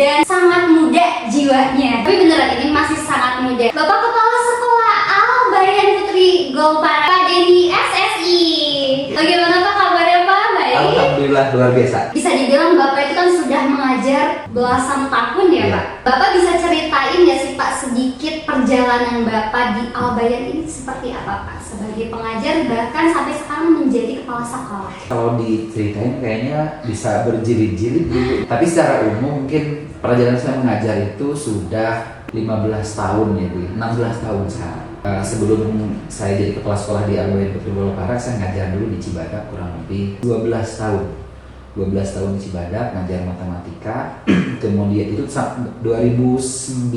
dan sangat muda jiwanya. Tapi beneran ini masih sangat muda. Bapak Kepala Sekolah Al-Bayan Putri Golpara, Pak Denny SSI. Bagaimana Pak kabarnya Pak? Baik? Alhamdulillah luar biasa. Bisa dibilang Bapak itu kan sudah mengajar belasan tahun ya Pak. Bapak bisa ceritain nggak sih Pak sedikit perjalanan Bapak di Al-Bayan ini seperti apa Pak? Sebagai pengajar bahkan sampai sekarang menjadi kepala sekolah. Kalau diceritain kayaknya bisa berjilid-jilid dulu. Tapi secara umum mungkin perjalanan saya mengajar itu sudah 15 tahun ya Bu, 16 tahun sekarang. Sebelum saya jadi kepala sekolah di Al-Bayan Putri Golpara, saya ngajar dulu di Cibadak kurang lebih 12 tahun. 12 tahun di Cibadak ngajar matematika. Kemudian itu 2009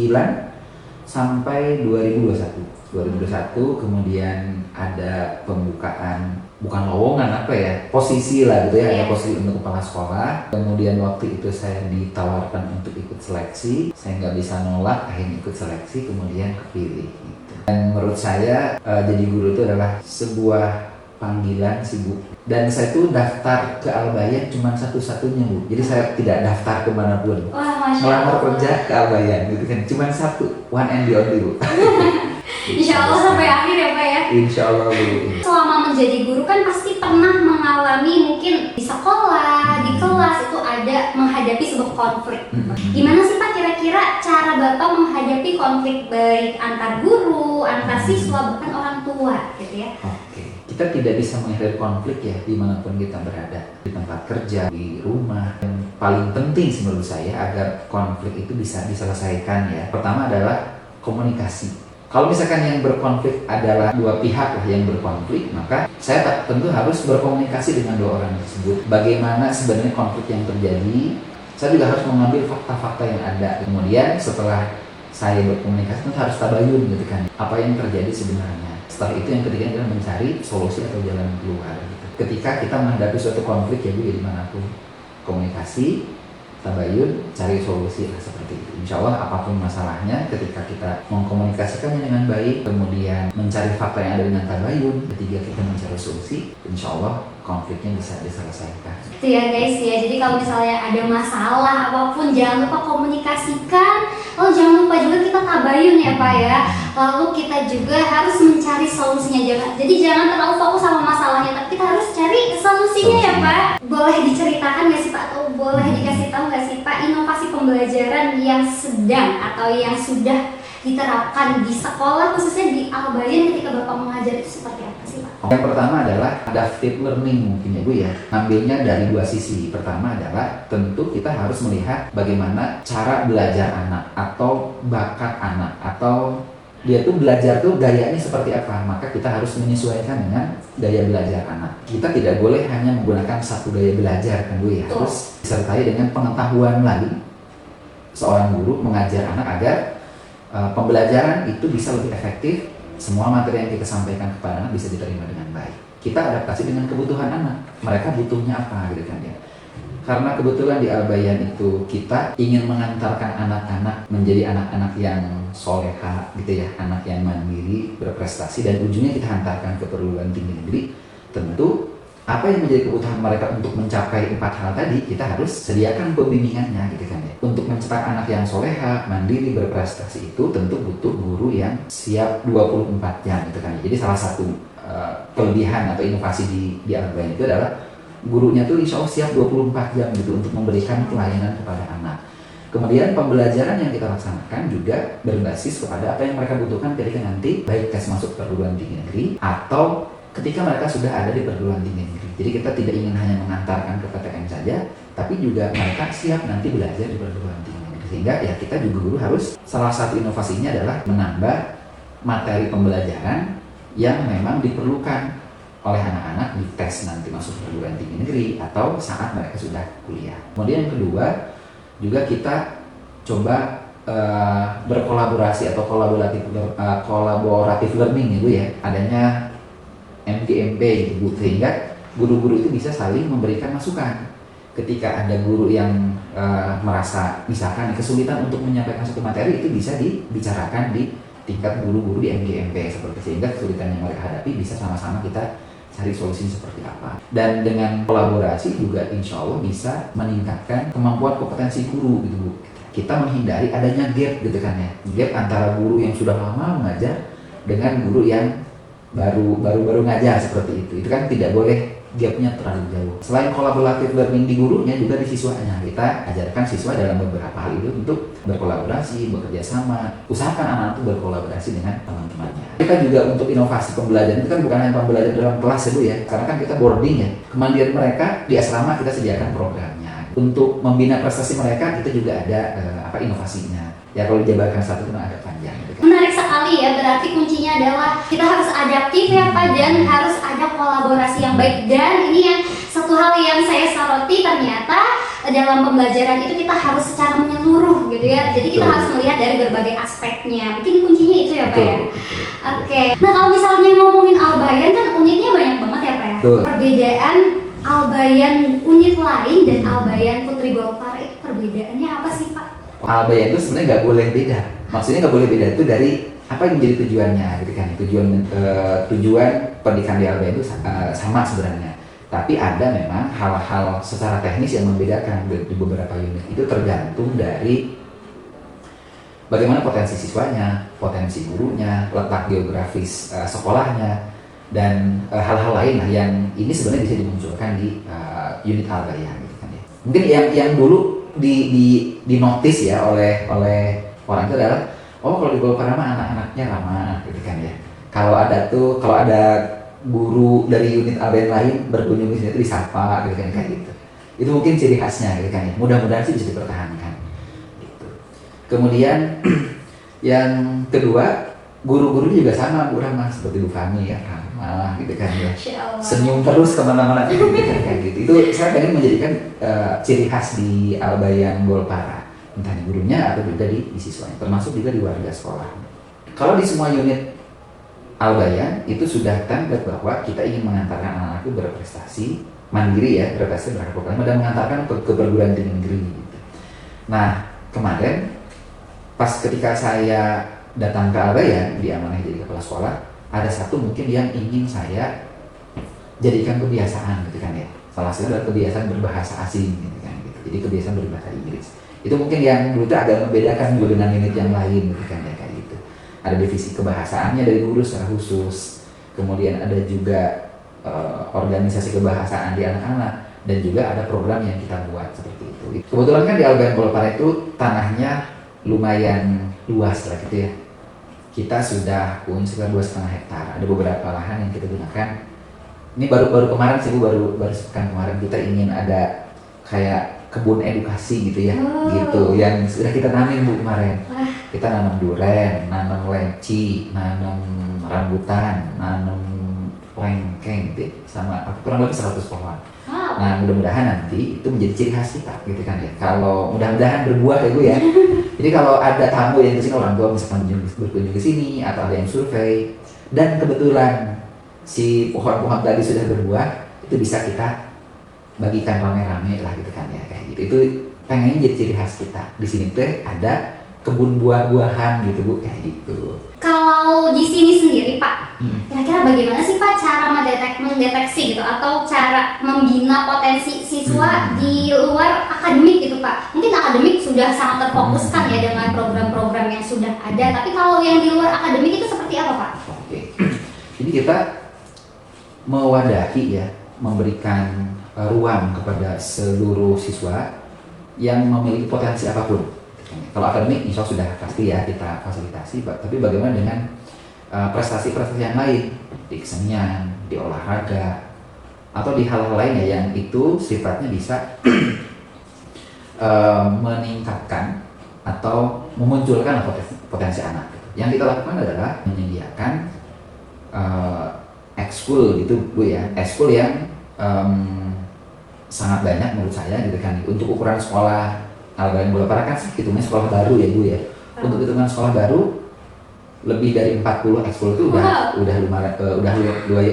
sampai 2021. 2021 kemudian ada pembukaan, bukan lowongan apa ya, posisi lah gitu ya, ada posisi untuk kepala sekolah. Kemudian waktu itu saya ditawarkan untuk ikut seleksi, saya nggak bisa nolak, akhirnya ikut seleksi, kemudian kepilih gitu. Dan menurut saya jadi guru itu adalah sebuah panggilan sih Bu. Dan saya tuh daftar ke Al-Bayan cuma satu-satunya Bu, jadi saya tidak daftar kemanapun. Melamar kerja ke Al-Bayan gitu kan, cuma satu, one and the only Bu. Insya Allah sampai akhir ya Pak ya. Insya Allah Bu. Selama menjadi guru kan pasti pernah mengalami mungkin di sekolah, di kelas itu ada menghadapi sebuah konflik. Gimana sih Pak kira-kira cara Bapak menghadapi konflik baik antar guru, antar siswa, bahkan orang tua gitu ya? Oke. Kita tidak bisa menghindari konflik ya dimanapun kita berada, di tempat kerja, di rumah. Yang paling penting sih menurut saya agar konflik itu bisa diselesaikan ya. Pertama adalah komunikasi. Kalau misalkan yang berkonflik adalah dua pihak lah yang berkonflik, maka saya tentu harus berkomunikasi dengan dua orang tersebut. Bagaimana sebenarnya konflik yang terjadi, saya juga harus mengambil fakta-fakta yang ada. Kemudian setelah saya berkomunikasi, tentu harus tabayun gitu kan, apa yang terjadi sebenarnya. Setelah itu yang ketiga adalah mencari solusi atau jalan keluar gitu. Ketika kita menghadapi suatu konflik ya Bu, dimanapun, komunikasi, tabayun, cari solusi lah seperti itu. Insya Allah apapun masalahnya, ketika kita mengkomunikasikannya dengan baik, kemudian mencari fakta yang ada dengan tabayun, ketiga kita mencari solusi, insya Allah konfliknya bisa diselesaikan. Itu ya guys ya, jadi kalau misalnya ada masalah apapun jangan lupa komunikasikan, lalu jangan lupa juga kita tabayun ya Pak ya, lalu kita juga harus mencari solusinya. Jadi jangan terlalu fokus sama masalahnya, tapi kita harus cari solusinya ya Pak. Boleh diceritakan nggak sih Pak, atau boleh dikasih tahu nggak sih Pak inovasi pembelajaran yang sedang atau yang sudah diterapkan di sekolah khususnya di Al-Bayan ketika Bapak mengajar itu seperti apa sih Pak? Yang pertama adalah adaptive learning mungkin ya Bu ya. Ambilnya dari dua sisi. Pertama adalah tentu kita harus melihat bagaimana cara belajar anak atau bakat anak atau dia tuh belajar tuh gayanya seperti apa. Maka kita harus menyesuaikan dengan gaya belajar anak. Kita tidak boleh hanya menggunakan satu gaya belajar kan Bu ya. Harus disertai dengan pengetahuan lagi. Seorang guru mengajar anak agar pembelajaran itu bisa lebih efektif, semua materi yang kita sampaikan kepada anak bisa diterima dengan baik. Kita adaptasi dengan kebutuhan anak, mereka butuhnya apa gitu kan ya. Karena kebetulan di Al-Bayan itu kita ingin mengantarkan anak-anak menjadi anak-anak yang soleha gitu ya, anak yang mandiri, berprestasi, dan ujungnya kita hantarkan ke perguruan tinggi negeri. Tentu apa yang menjadi kebutuhan mereka untuk mencapai 4 hal tadi, kita harus sediakan pembimbingannya gitu kan ya. Untuk mencetak anak yang soleha, mandiri, berprestasi itu tentu butuh guru yang siap 24 jam gitu kan. Jadi salah satu kelebihan atau inovasi di Al-Bayan itu adalah gurunya tuh insya Allah siap 24 jam gitu untuk memberikan pelayanan kepada anak. Kemudian pembelajaran yang kita laksanakan juga berbasis kepada apa yang mereka butuhkan ketika nanti baik tes masuk perguruan tinggi negeri atau ketika mereka sudah ada di perguruan tinggi negeri. Jadi kita tidak ingin hanya mengantarkan ke PTN saja, tapi juga mereka siap nanti belajar di perguruan tinggi negeri. Sehingga ya kita juga guru harus, salah satu inovasinya adalah menambah materi pembelajaran yang memang diperlukan oleh anak-anak di tes nanti masuk perguruan tinggi negeri atau saat mereka sudah kuliah. Kemudian yang kedua, juga kita coba berkolaborasi atau kolaboratif learning ya Bu ya. Adanya MGMP gitu Bu, sehingga guru-guru itu bisa saling memberikan masukan. Ketika ada guru yang merasa misalkan kesulitan untuk menyampaikan satu materi, itu bisa dibicarakan di tingkat guru-guru di MGMP seperti, sehingga kesulitan yang mereka hadapi bisa sama-sama kita cari solusi seperti apa. Dan dengan kolaborasi juga insya Allah bisa meningkatkan kemampuan kompetensi guru gitu Bu. kita menghindari adanya gap gitu kan ya, gap antara guru yang sudah lama mengajar dengan guru yang baru ngajar seperti itu kan tidak boleh gapnya terlalu jauh. Selain collaborative learning di gurunya, juga di siswanya. Kita ajarkan siswa dalam beberapa hal itu untuk berkolaborasi, bekerja sama. Usahakan anak-anak itu berkolaborasi dengan teman-temannya. Kita juga untuk inovasi pembelajaran itu kan bukan hanya pembelajaran dalam kelas ya Bu ya, karena kan kita boarding ya. Kemandirian mereka di asrama kita sediakan programnya. Untuk membina prestasi mereka kita juga ada inovasinya. Ya kalau dijabarkan satu itu agak panjang. Menarik sekali ya, berarti kuncinya adalah kita harus adaptif ya Pak, dan harus ada kolaborasi yang baik. Dan ini yang satu hal yang saya soroti, ternyata dalam pembelajaran itu kita harus secara menyeluruh gitu ya. Jadi kita harus melihat dari berbagai aspeknya. Mungkin kuncinya itu ya Pak ya. Oke. Nah kalau misalnya ngomongin Al-Bayan kan unitnya banyak banget ya Pak ya. Perbedaan Al-Bayan unit lain dan Al-Bayan Putri Golkar itu perbedaannya apa sih Pak? Al-Bayan itu sebenarnya nggak boleh beda. Maksudnya nggak boleh beda itu dari apa yang menjadi tujuannya, gitu kan? Tujuan pendidikan di Al-Bayan itu sama sebenarnya. Tapi ada memang hal-hal secara teknis yang membedakan di beberapa unit. Itu tergantung dari bagaimana potensi siswanya, potensi gurunya, letak geografis sekolahnya, dan hal-hal lain lah yang ini sebenarnya bisa dimunculkan di unit Al-Bayan, gitu kan ya. Mungkin yang dulu di notice ya oleh orang itu adalah kalau di Golkar mah anak-anaknya ramah gitu kan ya. Kalau ada guru dari unit Al-Bayan lain berkunjung di sini itu disapa gitu kan kayak gitu. Itu mungkin ciri khasnya gitu kan ya. Mudah-mudahan sih bisa dipertahankan gitu. Kemudian yang kedua, guru-guru juga sama Bu Rahma seperti Bu Fami ya, ramah gitu kan ya. Senyum terus kemana-mana gitu kan kayak gitu. Itu saya pengen menjadikan ciri khas di Al-Bayan Golpara, entah di gurunya atau juga di siswanya, termasuk juga di warga sekolah. Kalau di semua unit Al-Bayan itu sudah template bahwa kita ingin mengantarkan anak-anak itu berprestasi mandiri ya, berprestasi berprestasi dan mengantarkan ke perguruan tinggi negeri gitu. Nah kemarin pas ketika saya datang ke Al-Bayan diamanahi jadi kepala sekolah, ada satu mungkin yang ingin saya jadikan kebiasaan gitu kan ya. Salah satu adalah kebiasaan berbahasa asing gitu kan gitu. Jadi kebiasaan berbahasa Inggris. Itu mungkin yang dulu itu agak membedakan dulu dengan unit yang lain gitu kan ya kayak gitu. Ada divisi kebahasaannya dari guru secara khusus. Kemudian ada juga organisasi kebahasaan di anak-anak, dan juga ada program yang kita buat seperti itu. Kebetulan kan di Al-Bayan Golpara itu tanahnya lumayan luas lah gitu ya. Kita sudah punya sekitar 2,5 hektar. Ada beberapa lahan yang kita gunakan. Ini baru kemarin sih Bu, baru sepekan kemarin kita ingin ada kayak kebun edukasi gitu ya, gitu yang sudah kita tanamin Bu kemarin. Kita nanam duren, nanam leci, nanam rambutan, nanam lengkeng gitu, sama kurang lebih 100 pohon. Nah mudah-mudahan nanti itu menjadi ciri khas kita gitu kan ya. Kalau mudah-mudahan berbuah ya Bu ya. Jadi kalau ada tamu yang kesini, orang tua misalkan berkunjung ke sini atau ada yang survei dan kebetulan si pohon-pohon tadi sudah berbuah, itu bisa kita bagikan rame-rame lah gitu kan ya kayak gitu. Itu pengen jadi ciri khas kita. Di sini tuh ada kebun buah-buahan gitu Bu kayak gitu. Kalau di sini sendiri Pak, kira-kira bagaimana sih Pak cara mendeteksi gitu atau cara membina potensi siswa di luar akademik gitu Pak? Mungkin akademik sudah sangat terfokuskan ya dengan program-program yang sudah ada, tapi kalau yang di luar akademik itu seperti apa Pak? Oke, jadi kita mewadahi ya, memberikan ruang kepada seluruh siswa yang memiliki potensi apapun. Kalau akademik insya Allah sudah pasti ya kita fasilitasi, tapi bagaimana dengan prestasi-prestasi yang lain di kesenian, di olahraga, atau di hal-hal lainnya yang itu sifatnya bisa meningkatkan atau memunculkan potensi anak. Yang kita lakukan adalah menyediakan ekskul gitu Bu ya, ekskul yang sangat banyak menurut saya gitu kan. Untuk ukuran sekolah Al-Bayan Golpara kan hitungnya sekolah baru ya Bu ya. Untuk hitungan sekolah baru lebih dari 40 ekskul itu udah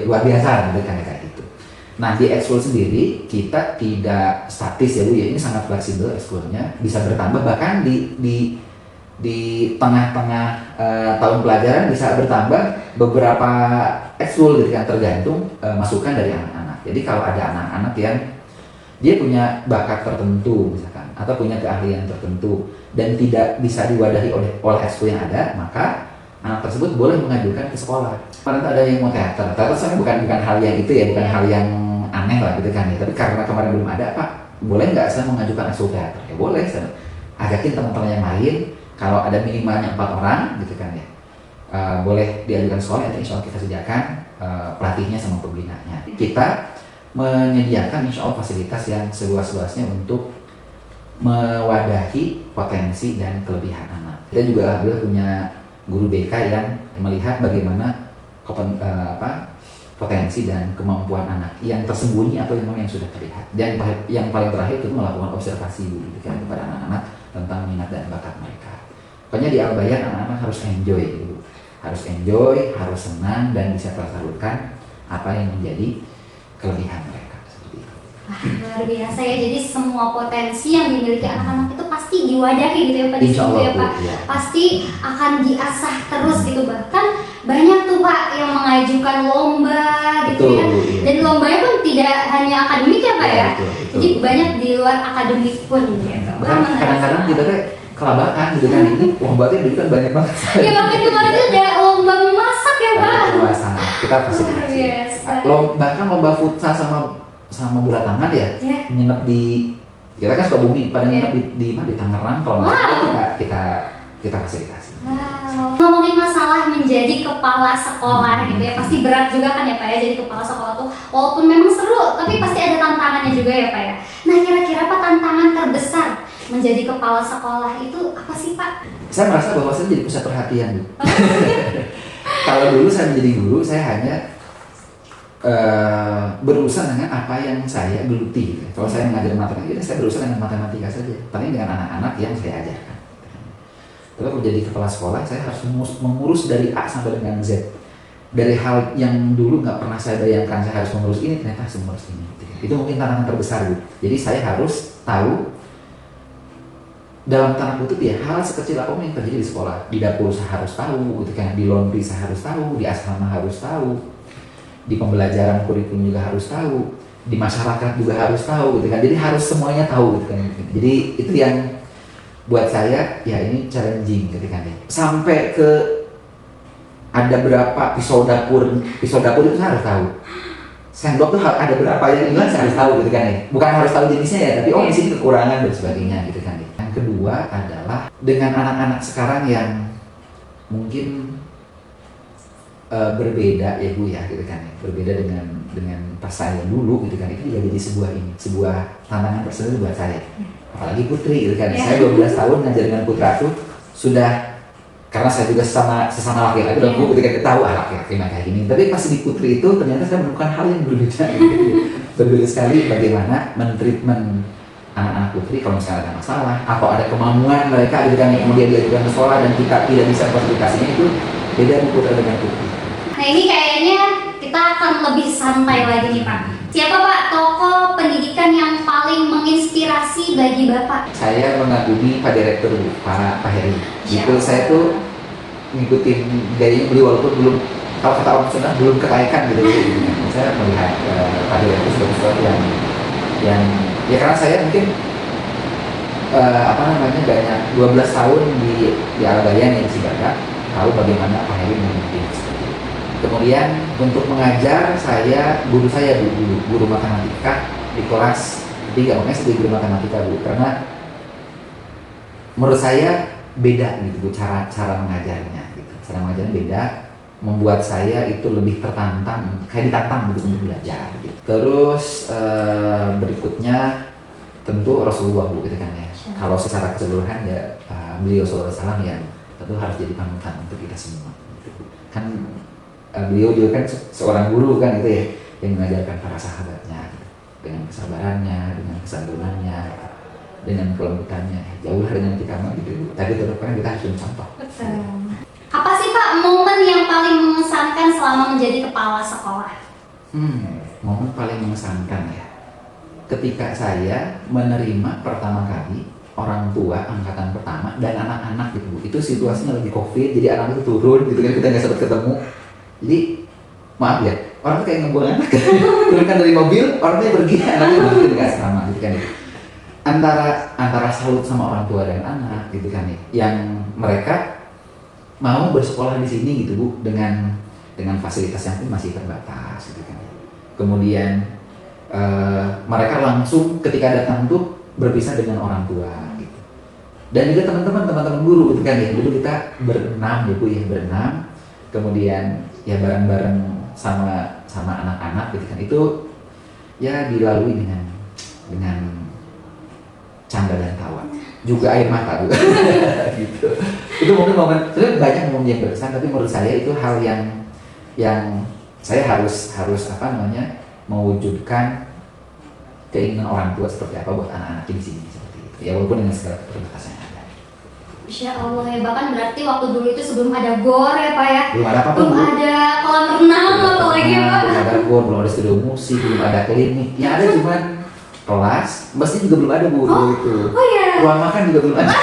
luar biasa gitu kan kayak gitu. Nah di ekskul sendiri kita tidak statis ya Bu ya, ini sangat fleksibel ekskulnya, bisa bertambah bahkan di tengah-tengah tahun pelajaran bisa bertambah beberapa ekskul gitu kan, tergantung masukan dari anak-anak. Jadi kalau ada anak-anak yang dia punya bakat tertentu misalkan, atau punya keahlian tertentu dan tidak bisa diwadahi oleh ekskul yang ada, maka anak tersebut boleh mengajukan ke sekolah. Kemarin ada yang mau teater sebenarnya bukan hal yang itu ya, bukan hal yang aneh lah gitu kan ya. Tapi karena kemarin belum ada, Pak, boleh nggak saya mengajukan ekskul teater? Ya boleh, saya ajakin teman-teman yang lain. Kalau ada minimalnya 4 orang gitu kan ya, boleh diajukan sekolah. Nanti insya Allah kita sediakan pelatihnya sama pembinanya. Kita menyediakan insya Allah fasilitas yang seluas-luasnya untuk mewadahi potensi dan kelebihan anak. Kita juga alhamdulillah punya guru BK yang melihat bagaimana potensi dan kemampuan anak yang tersembunyi atau yang sudah terlihat. Dan yang paling terakhir itu melakukan observasi dulu kepada anak-anak tentang minat dan bakat mereka. Pokoknya di Al-Bayan anak-anak harus enjoy dulu. Harus enjoy, harus senang dan bisa tersalurkan apa yang menjadi kelebihan mereka seperti itu. Luar biasa ya, jadi semua potensi yang dimiliki anak-anak itu pasti diwadahi gitu ya Pak, di situ ya Pak. Ya. Pasti akan diasah terus gitu, bahkan banyak tuh Pak yang mengajukan lomba gitu ya. Iya. Dan lombanya pun tidak hanya akademik ya Pak ya. Betul. Jadi banyak di luar akademik pun gitu. Bahkan kadang-kadang kita tuh kelabakan gitu kan, ini lombanya kan banyak banget. Ya bahkan kemarin itu ada lomba memasak ya Pak. Kita fasilitasi. Bahkan lomba futsal sama bola tangan ya, nginep di kita kan Sukabumi, pada nginep di Tangerang. Kalau kita fasilitasi. Wow. Ngomongin masalah menjadi kepala sekolah gitu ya, pasti berat juga kan ya Pak ya, jadi kepala sekolah tuh walaupun memang seru, tapi pasti ada tantangannya juga ya Pak ya. Nah kira-kira apa tantangan terbesar menjadi kepala sekolah itu apa sih Pak? Saya merasa bahwa saya jadi pusat perhatian. Kalau dulu saya menjadi guru, saya hanya berurusan dengan apa yang saya geluti gitu. Kalau saya mengajar matematika, saya berurusan dengan matematika saja, paling dengan anak-anak yang saya ajarkan. Tapi kalau jadi kepala sekolah, saya harus mengurus dari A sampai dengan Z. Dari hal yang dulu nggak pernah saya bayangkan saya harus mengurus ini, ternyata harus mengurus ini. Itu mungkin tantangan terbesar gitu. Jadi saya harus tahu dalam tanda kutip ya, hal sekecil apapun yang terjadi di sekolah. Di dapur saya harus tahu gitu kan, di laundry saya harus tahu, di asrama harus tahu, di pembelajaran kurikulum juga harus tahu, di masyarakat juga harus tahu gitu kan. Jadi harus semuanya tahu gitu kan. Jadi itu yang buat saya ya ini challenging gitu kan. Sampai ke ada berapa pisau dapur itu saya harus tahu. Sendok tuh ada berapa yang saya harus tahu gitu kan ya. Bukan harus tahu jenisnya ya, tapi di sini kekurangan dan sebagainya gitu kan. Yang kedua adalah dengan anak-anak sekarang yang mungkin berbeda ya Bu ya gitu kan ya. Berbeda dengan pas saya dulu gitu kan, itu juga jadi sebuah tantangan tersendiri buat saya. Apalagi putri gitu kan. Saya 12 tahun ngajar dengan putra tuh sudah, karena saya juga sesama laki-laki dan Bu ketika kita tahu laki-laki kayak gini. Tapi pas di putri itu ternyata saya menemukan hal yang berbeda gitu. Berbeda sekali bagaimana mentreatment anak-anak putri kalau misalnya ada masalah atau ada kemampuan mereka gitu kan, kemudian diajukan ke sekolah dan kita tidak bisa klasifikasinya, itu beda putra dengan putri. Nah ini kayaknya kita akan lebih santai lagi nih Pak. Siapa Pak tokoh pendidikan yang paling menginspirasi bagi Bapak? Saya mengagumi Pak Direktur Pak Heri. Itu saya tuh ngikutin gayanya beliau walaupun belum, kalau kata orang Sunda belum kekaikan gitu. Saya melihat Pak Direktur sebagai sesuatu yang ya karena saya mungkin banyak 12 tahun di Al-Bayan yang Sibaga, tahu bagaimana Pak Heri memimpin. Kemudian untuk mengajar guru saya dulu guru matematika di kelas 3, makanya saya guru matematika Bu, karena menurut saya beda gitu Bu, cara mengajarnya gitu. Cara mengajarnya beda, membuat saya itu lebih tertantang, kayak ditantang gitu untuk belajar gitu. Terus berikutnya tentu Rasulullah Bu gitu kan ya. Kalau secara keseluruhan ya beliau SAW yang tentu harus jadi panutan untuk kita semua gitu. Kan beliau juga kan seorang guru kan gitu ya, yang mengajarkan para sahabatnya gitu. Dengan kesabarannya, dengan kesantunannya, dengan kelembutannya, jauh dengan kita gitu. Tapi tetap kan kita harus mencontoh. Betul. Apa sih Pak momen yang paling mengesankan selama menjadi kepala sekolah? Momen paling mengesankan ya, ketika saya menerima pertama kali orang tua angkatan pertama dan anak-anak gitu Bu. Itu situasinya lagi COVID, jadi anak itu turun gitu kan, kita nggak sempat ketemu. Jadi maaf ya, orang tuh kayak ngebuang anak turunkan dari mobil, orangnya pergi, anaknya pergi dengan sama gitu kan ya. Antara salut sama orang tua dan anak gitu kan ya, yang mereka mau bersekolah di sini gitu Bu, dengan fasilitas yang pun masih terbatas gitu kan. Kemudian mereka langsung ketika datang tuh berpisah dengan orang tua gitu. Dan juga teman-teman guru gitu kan ya. Dulu kita berenam ya Bu ya, berenam. Kemudian ya bareng-bareng sama anak-anak gitu kan. Itu ya dilalui dengan canda dan tawa. Juga air mata Bu. Gitu. Itu mungkin momen, sebenarnya banyak momen yang berkesan, tapi menurut saya itu hal yang saya harus mewujudkan keinginan orang tua seperti apa buat anak-anak di sini seperti itu. Ya walaupun dengan segala keterbatasan yang ada. Masya Allah ya, bahkan berarti waktu dulu itu sebelum ada GOR ya Pak ya. Belum ada apa-apa. Belum ada kolam renang apalagi Pak. Belum ada GOR, belum ada studio musik, belum ada klinik. Yang ada cuma kelas, masjid juga belum ada Bu dulu itu. Oh iya. Ruang makan juga belum ada.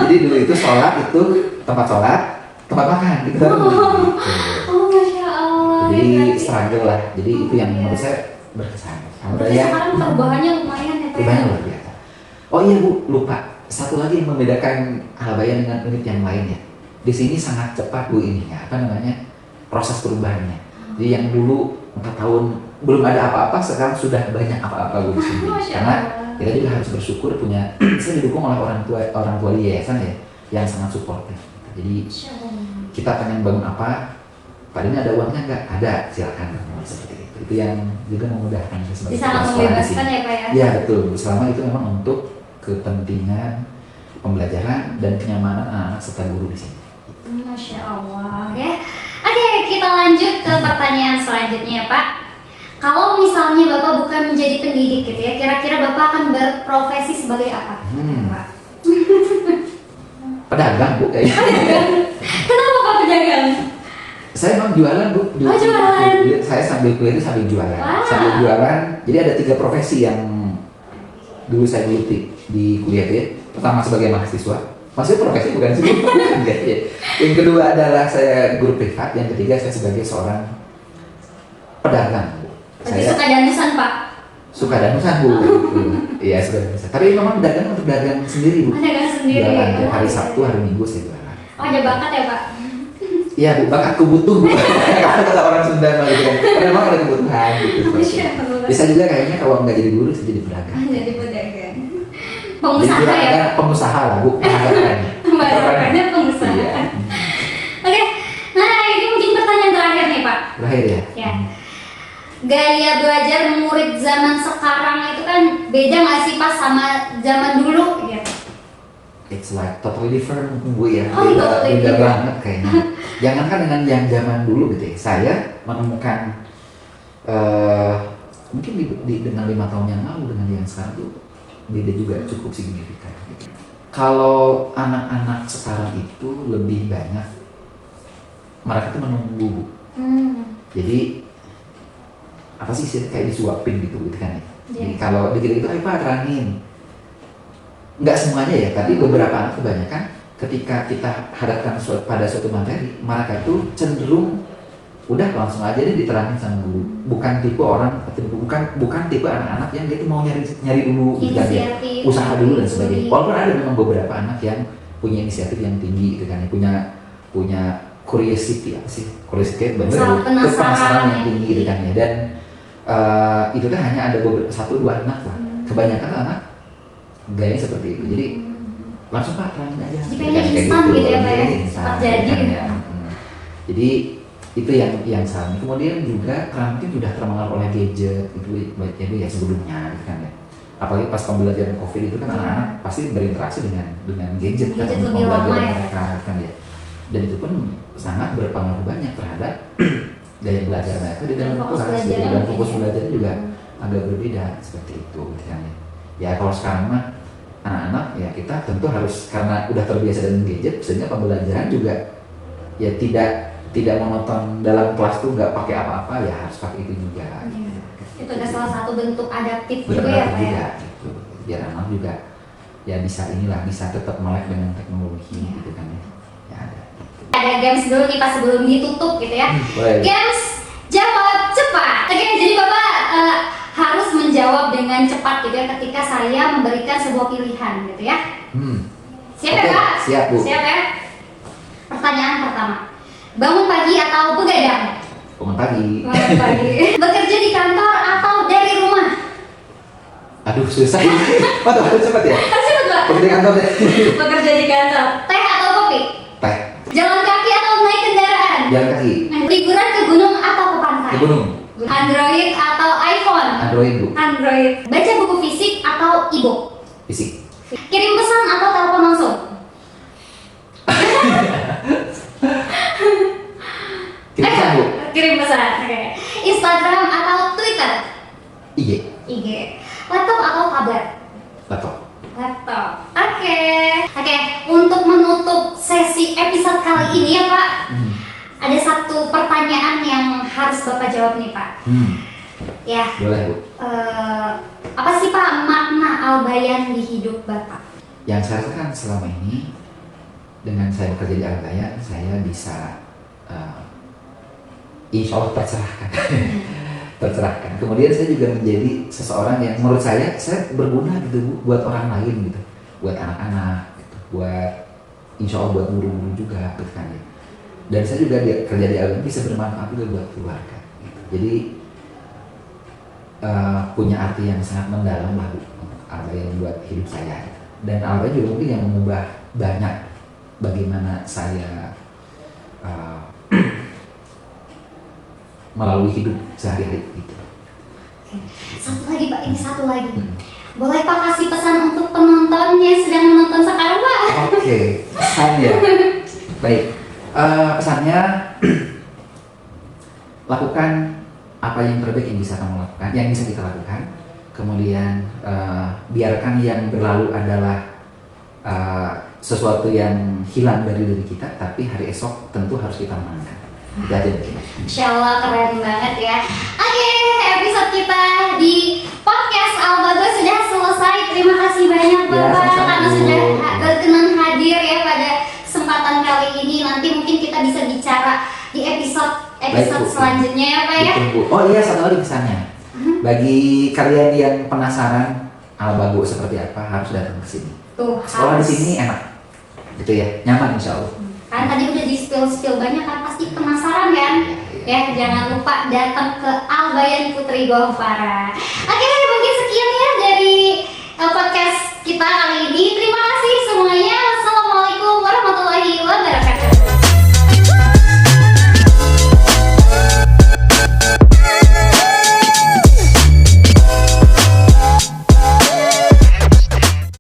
Jadi dulu itu sholat itu tempat sholat, tempat makan gitu. Oh Masya Allah. Jadi ya, struggle lah. Jadi itu yang menurut saya berkesan. berarti sekarang perubahannya lumayan ya Pak. Perubahannya luar biasa. Oh iya Bu, lupa. Satu lagi yang membedakan Al-Bayan dengan unit yang lain ya. Di sini sangat cepat Bu ininya, proses perubahannya. Jadi yang dulu 4 tahun belum ada apa-apa, sekarang sudah banyak apa-apa Bu di sini. Karena kita juga harus bersyukur punya, saya didukung oleh orang tua di yayasan ya, yang sangat supportif. Jadi kita pengen bangun apa, Pak ini ada uangnya nggak? Ada, silakan. Seperti itu. Itu yang juga memudahkan kita sebagai bisa membebaskan ya Pak ya? Iya betul, selama itu memang untuk kepentingan pembelajaran dan kenyamanan anak-anak serta guru di sini. Masya Allah ya. Oke, kita lanjut ke pertanyaan selanjutnya Pak. Kalau misalnya Bapak bukan menjadi pendidik gitu ya, kira-kira Bapak akan berprofesi sebagai apa? Pak? Pedagang Bu kayaknya. Kenapa Pak pedagang? Saya emang jualan Bu. Jualan. Saya sambil kuliah itu sambil jualan. Wow. Sambil jualan. Jadi ada 3 profesi yang dulu saya geluti di kuliah ya. Pertama sebagai mahasiswa. Maksudnya profesi bukan sih Bu. Ya. Yang kedua adalah saya guru privat. Yang ketiga saya sebagai seorang pedagang. Saya suka danusan Pak. Suka danusan Bu. Iya suka danusan. Tapi memang dagang untuk dagang sendiri Bu. Dagang sendiri. Jualan ya. Hari Sabtu, hari Minggu saya jualan. Oh ada bakat ya Pak? Iya Bu, bakatku butuh Bu. Kata orang Sunda gitu kan. Karena memang ada kebutuhan gitu. Bisa juga kayaknya kalau nggak jadi guru, bisa jadi pedagang. Jadi pedagang. Pengusaha ya Pak? Pengusaha lah Bu. Bahasanya pengusaha. Iya. Oke, nah ini mungkin pertanyaan terakhir nih Pak. Terakhir ya. Ya. Gaya belajar murid zaman sekarang itu kan beda nggak sih Pak sama zaman dulu gitu? It's like totally different Bu ya. Oh, totally Beda different. banget kayaknya. Jangankan dengan yang zaman dulu gitu ya. Saya menemukan mungkin dengan 5 tahun yang lalu dengan yang sekarang tuh beda juga, cukup signifikan. Gitu. Kalau anak-anak sekarang itu lebih banyak mereka tuh menunggu Bu. Jadi apa sih kayak disuapin gitu kan ya. Jadi kalau dikit-dikit ayo Pak terangin. Enggak semuanya ya, tapi beberapa anak kebanyakan ketika kita hadapkan pada suatu materi, mereka itu cenderung udah langsung aja deh diterangin sama guru. Bukan tipe orang, bukan tipe anak-anak yang dia tuh mau nyari dulu gitu kan ya, usaha dulu dan sebagainya. Walaupun ada memang beberapa anak yang punya inisiatif yang tinggi gitu kan ya, punya curiosity apa sih? Curiosity bener, penasaran yang tinggi gitu kan ya. Dan itu kan hanya ada 1-2 anak lah. Kebanyakan anak gaya seperti itu. Jadi langsung Pak terangin aja. Jadi pengen instan gitu ya Pak ya, cepat jadi. Jadi itu yang salah. Kemudian juga mungkin sudah terpengaruh oleh gadget itu ya sebelumnya gitu kan ya. Apalagi pas pembelajaran COVID itu kan anak-anak pasti berinteraksi dengan gadget kan untuk pembelajaran mereka kan ya. Dan itu pun sangat berpengaruh banyak terhadap daya belajar mereka di dalam kelas. Dan fokus belajarnya juga agak berbeda seperti itu gitu kan ya. Ya kalau sekarang mah anak-anak ya kita tentu harus, karena udah terbiasa dengan gadget sehingga pembelajaran juga ya tidak menonton dalam kelas tuh nggak pakai apa-apa, ya harus pakai itu juga. Itu ada salah satu bentuk adaptif juga ya Pak ya. Gitu. Biar anak juga ya bisa tetap melek dengan teknologi gitu kan ya. Ya ada. Ada games dulu nih Pak sebelum ditutup gitu ya. Boleh. Games jawab Oke, jadi Bapak harus menjawab dengan cepat gitu ya ketika saya memberikan sebuah pilihan gitu ya. Siap ya Oke, Pak? siap, Bu. Siap ya? Pertanyaan pertama. Bangun pagi atau begadang? Bangun pagi. Bangun pagi. Bekerja di kantor atau dari rumah? Aduh, susah. Waduh, harus cepat ya. Harus cepet Pak. Pergi kantor deh. Bekerja di kantor. Teh atau kopi? Teh, Jalan kaki atau naik kendaraan? jalan kaki. Liburan ke gunung atau ke pantai? Ke gunung. Android atau iPhone? Android, Bu. Android. Baca buku fisik atau e-book? Fisik. Kirim pesan atau telepon langsung? Kirim pesan, Bu. Kirim pesan. Oke. Instagram atau Twitter? IG. IG. Laptop atau tablet? Laptop. Laptop. Oke. Oke. Untuk menutup sesi episode kali ini ya Pak, ada satu pertanyaan yang harus Bapak jawab nih Pak. Ya. Boleh, Bu. Apa sih Pak makna Al-Bayan di hidup Bapak? Yang saya rasakan selama ini dengan saya bekerja di Al-Bayan, saya bisa insya Allah tercerahkan. Tercerahkan. Kemudian saya juga menjadi seseorang yang menurut saya berguna gitu Bu, buat orang lain gitu, buat anak-anak, gitu, buat insya Allah buat guru-guru juga gitu kan ya. Dan saya juga kerja di Al-Bayan bisa bermanfaat juga buat keluarga. Gitu. Jadi punya arti yang sangat mendalam lah Bu, Al-Bayan buat hidup saya. Gitu. Dan Al-Bayan juga mungkin yang mengubah banyak bagaimana saya melalui hidup sehari-hari gitu. Satu lagi Pak, ini satu lagi. Boleh Pak kasih pesan untuk penonton yang sedang menonton sekarang Pak? Oke, pesannya. Baik, pesannya lakukan apa yang terbaik yang bisa kamu lakukan, yang bisa kita lakukan. Kemudian biarkan yang berlalu adalah sesuatu yang hilang dari diri kita, tapi hari esok tentu harus kita menangkan. Itu aja mungkin. Insya Allah keren banget ya. Oke, episode kita di podcast Al-Bago sudah selesai. Terima kasih banyak Bapak sama-sama, karena Bu. sudah berkenan hadir ya pada kesempatan kali ini. Nanti mungkin kita bisa bicara di episode Baik, Bu. selanjutnya ya Pak ya. Betul, Bu. Oh iya, satu lagi pesannya. Bagi kalian yang penasaran Al-Bago seperti apa, harus datang ke sini. Tuh, Sekolah di harus. sini enak, gitu ya, nyaman insya Allah. Kan tadi udah di spill banyak kan, pasti penasaran kan? Ya, jangan lupa datang ke Al-Bayan Putri Gofara. Oke, mungkin sekian ya dari podcast kita kali